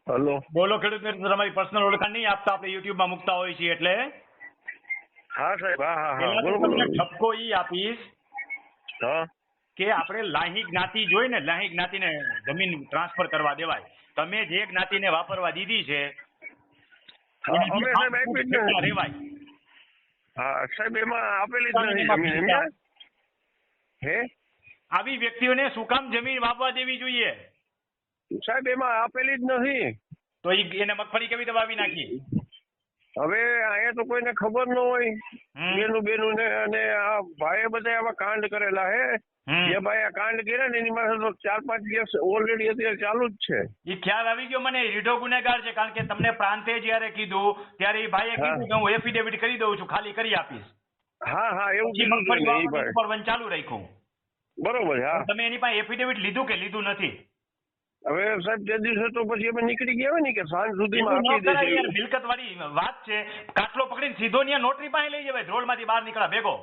Hello. બોલો ખેડૂત મિત્ર, તમારી પર્સનલ ઓળખાણ નહીં આપતા, આપણે યુટ્યુબ માં મૂકતા હોય છીએ એટલે હા સાહેબ, હા હા હા, પહેલા તો બોલો બોલો. તમને ઠપકો ઈ આપીશ હા કે આપણે લાહી જ્ઞાતિ જોઈ ને, લાહી જ્ઞાતિને જમીન ટ્રાન્સફર કરવા દેવાય. તમે જે જ્ઞાતિને વાપરવા દીધી છે હા, એનાથી અમે સાહેબ 8 આપી ફૂટ જ જેટલા નથી. રેવાય. હા સાહેબ, એમાં આપેલી જ નથી એમાં જમીન ભૂસા. એમને. હે આવી વ્યક્તિઓને શું કામ જમીન વાપવા દેવી જોઈએ? સાહેબ, એમાં આપેલી જ નથી. તો એને મગફળી કેવી રીતે વાવી નાખી? હવે અહીંયા તો કોઈને ખબર ન હોય. હમ. બેનું ને અને આ ભાઈએ બધા આમાં કાંડ કરેલા હે. હમ. જે ભાઈ આ કાંડ કર્યા ને એની પાસે તો 4-5 કેસ ઓલરેડી અત્યારે ચાલુ જ છે. એ ખ્યાલ આવી ગયો મને, રીઢો ગુનેગાર છે. કારણ કે તમને પ્રાંતે જયારે કીધું ત્યારે એ ભાઈએ હા. કીધું કે હું એફિડેવિટ કરી દઉં છું, ખાલી કરી આપીશ. હા હા, એવું પછી કીધું હતું મગફળી એને એ વાવવાનું ભાઈ. ઉપર વન ચાલુ રાખ્યું. બરોબર, હા. તમે એની પાસે એફિડેવિટ લીધું કે લીધું નથી? હવે સાહેબ તે દિવસે તો પછી અમે નીકળી ગયા હોય ને કે સાંજ સુધીમાં એવું ન આપી કરાય યાર, દેશે. મિલકત વાળી વાત છે. કાટલો પકડીને સીધો ત્યાં નોટરી પાસે લઈ જવાય, ધ્રોળમાંથી બહાર નીકળ્યા ભેગો.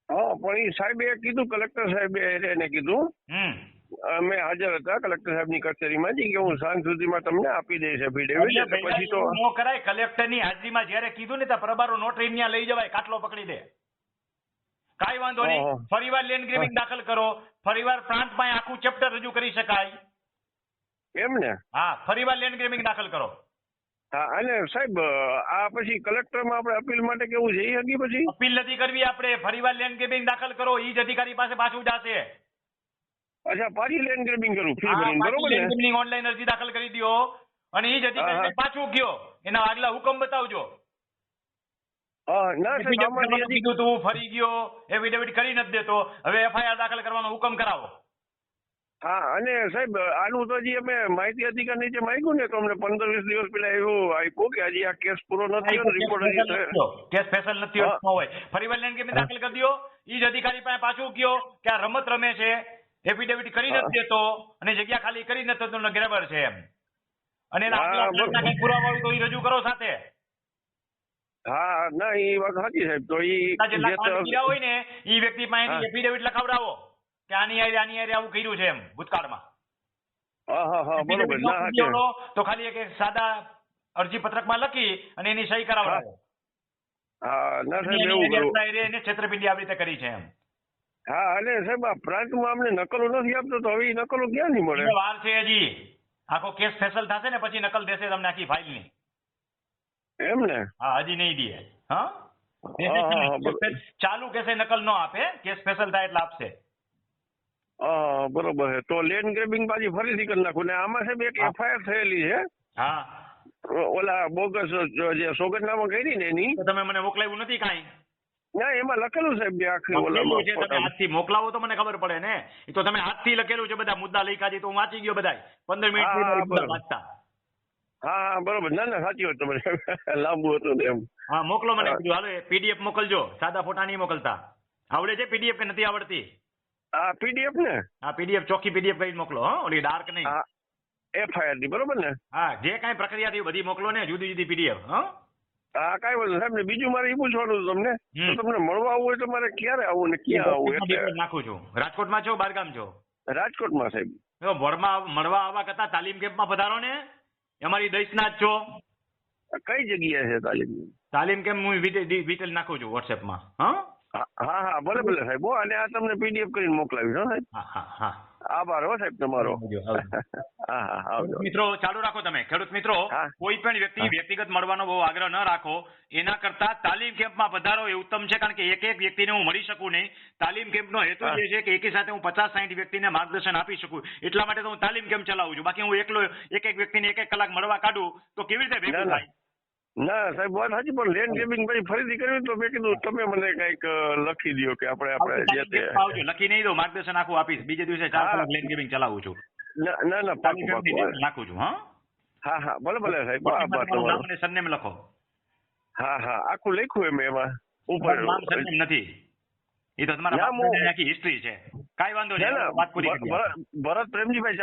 હા, પણ એ સાહેબે કીધું, કલેક્ટર સાહેબે એને કીધું, અમે હાજર હતા કલેક્ટર સાહેબની કચેરીમાં કે હું સાંજ સુધીમાં તમને આપી દઈશ એફિડેવિટ. એટલે એટલે પછી તો એવું ન કરાય. કલેક્ટરની હાજરીમાં જ્યારે કીધું ને ત્યાં પ્રભારો નોટરી ત્યાં લઈ જવાય, કાટલો પકડી દે. કાંઈ વાંધો નહીં, હા. ફરીવાર લેન્ડ ગ્રેબિંગ દાખલ કરો, ફરીવાર પ્રાંત પાસે આખું ચેપ્ટર રજૂ કરી શકાય. એમ ને. હા, ફરીવાર લેન્ડ ગ્રેબિંગ દાખલ કરો. હા, અને સાહેબ આ પછી કલેક્ટરમાં આપણે અપીલ માટે કેવું જઈ શકીએ પછી? અપીલ નથી કરવી આપણે, ફરીવાર લેન્ડ ગ્રેબિંગ દાખલ કરો, ઈ જ અધિકારી પાસે પાછું જશે. અચ્છા, પાછી લેન્ડ ગ્રેબિંગ કરું ફી ભરીને, બરોબર ને? લેન્ડ ઓનલાઈન અરજી દાખલ કરી દો અને ઈ જ અધિકારીને પાછું કયો, એના આગલા હુકમ બતાવજો. હા, ના સાહેબ, એફિડેવિટ આમાં કરવાનું કીધું તું, ફરી ગયો, એફિડેવિટ કરી નથી દેતો, હવે એફઆઈઆર દાખલ કરવાનો હુકમ કરાવો. હા, અને સાહેબ આનું તો હજી અમે માહિતી અધિકાર નીચે માંગ્યું ને તો અમને 15-20 દિવસ પહેલા એવું આપ્યું કે હજી આ કેસ પૂરો નથી થયો, રિપોર્ટ હજી થયો. કેસ ફેસલ નથી હા. હોય, ફરીવાર લેન્ડ ગ્રેબિંગ દાખલ કરી દો, ઈ જ અધિકારી પાસે પાછું કયો કે આ રમત રમે છે, એફિડેવિટ કરી નથી દેતો અને જગ્યા ખાલી કરી નથી દેતો, ગ્રેબર છે એમ. અને એના હા, આગલા બરોબર. કઈ પુરાવા હોય તો ઈ રજૂ કરો સાથે. હા, ના એ વાત સાચી સાહેબ. તો જેટલા કાંડ કર્યા હોય ને ઈ વ્યક્તિ હા. પાસે એફિડેવિટ લખાવડાવો કે આની હારે આવું કર્યું છે એમ ભૂતકાળમાં. હા હા હા, બરોબર. એફિડેવિટ ના ન સાચી. કર્યો તો ખાલી એક સાદા અરજી પત્રકમાં લખી અને એની સહી કરાવડાવો. હા, ના સાહેબ એની એવું કરવું. એને છેતરપિંડી આવી રીતે કરી છે એમ. હા, અને સાહેબ આ પ્રાંતમાં અમને નકલો નથી આપતો તો હવે ઈ નકલો ક્યાંથી મળે? એટલે વાર છે હજી. આખો કેસ ફેસલ થશે ને પછી નકલ દેશે તમને આખી ફાઇલની. એમ ને. હા, હજી નહીં દે. હા, હા હા હા, બરોબર. ચાલુ કેસે નકલ ન આપે, કેસ ફેસલ થાય એટલે આપશે. હા, બરોબર છે. તો લેન્ડ ગ્રેબિંગ પાછી ફરીથી કરી નાખું ને આમાં સાહેબ એક એફઆઈઆર થયેલી છે. હા, ઓલા બોગસ જે સોગંદનામા કરી ને એની. તો તમે મને મોકલાવ્યું નથી કાંઈ? ના, એમાં લખેલું સાહેબ બે આખી લખેલું ઓલામાં છે, તમે ફોટામાં. હાથથી મોકલાવો તો મને ખબર પડે ને. એ તો તમે હાથથી લખેલું છે, બધા મુદ્દા લખ્યા છે તો હું વાંચી ગયો બધા. 15 મિનિટ થઈ મારી મુદ્દા વાંચતા. હા હા, બરોબર. ના ના, સાચી વાત તમારી. લાંબુ હતું ને એમ. હા, મોકલો મને. હા. કીધું હાલો પીડીએફ મોકલજો, સાદા ફોટા નહીં મોકલતા. આવડે છે પીડીએફ કે નથી આવડતી? આ પીડીએફ ને. હા, પીડીએફ ચોખ્ખી પીડીએફ કરીને મોકલો, હો, ઓલી ડાર્ક નહીં. હા, એફઆઈઆર ની, બરોબર ને? હા, જે કાંઈ પ્રક્રિયા થઈ બધી મોકલો ને, જુદી જુદી પીડીએફ. હા, હા, કાંઈ વાંધો નહીં સાહેબ. ને બીજું મારે એ પૂછવાનું હતું તમને, તો તમને મળવા આવવું હોય તો મારે ક્યારે આવવું ને ક્યાં આવવું? એટલે ડિટેલ નાખું છું. રાજકોટમાં છો, બારગામ છો? રાજકોટમાં સાહેબ. જો મળવા આવવા કરતા તાલીમ કેમ્પમાં પધારો ને. અમારી દઈશના જ છો. કઈ જગ્યાએ છે તાલીમ? તાલીમ કેમ્પ હું ડિટેલ નાખું છું વોટ્સએપમાં. હા હા હા, ભલે ભલે સાહેબ. હો, અને આ તમને પીડીએફ કરીને મોકલાવીશ, હો સાહેબ. હા હા હા. આભાર હો સાહેબ તમારો. આવજો, આવજો. હા હા, આવજો. મિત્રો ચાલુ રાખો તમે. ખેડૂત મિત્રો, હા. કોઈ પણ વ્યક્તિ વ્યક્તિગત મળવાનો બહુ આગ્રહ ન રાખો. એના કરતા તાલીમ કેમ્પમાં પધારો એ ઉત્તમ છે. કારણ કે એક એક વ્યક્તિને હું મળી શકું નહીં. તાલીમ કેમ્પનો હેતુ હા. જે છે કે એકી સાથે હું 50-60 વ્યક્તિને માર્ગદર્શન આપી શકું. એટલા માટે તો હું તાલીમ કેમ્પ ચલાવું છું. બાકી હું એકલો એક એક વ્યક્તિને એક કલાક મળવા કાઢું તો કેવી રીતે ભેગું ના, થાય? ના સાહેબ, વાત સાચી. પણ લેન્ડ ગ્રેબિંગ પછી ફરીથી કર્યું તો મેં કીધું તમે મને કઈક લખી દો કે આપણે જે તે. આવજો, લખી નહીં દો, માર્ગદર્શન આખું આપીશ. બીજે દિવસે 4 હા. કલાક લેન્ડ ગેમિંગ ચલાવું છું. ના ના ના, તાલીમ પાકું કેમ્પની પાકું. detail નાખું છું. હા, હા હા, ભલે ભલે સાહેબ. આભાર તમારું નામ તમારો. અને સરનેમ લખો. હા હા, આખું લખ્યું એમ એમાં ઉપર. તમારું નામ સરનેમ નથી. એ તો તમારા નામ હું- આખી હિસ્ટ્રી છે. કાંઈ વાંધો ના નહીં, ના, વાત પૂરી કરીએ. ભરત પ્રેમજીભાઈ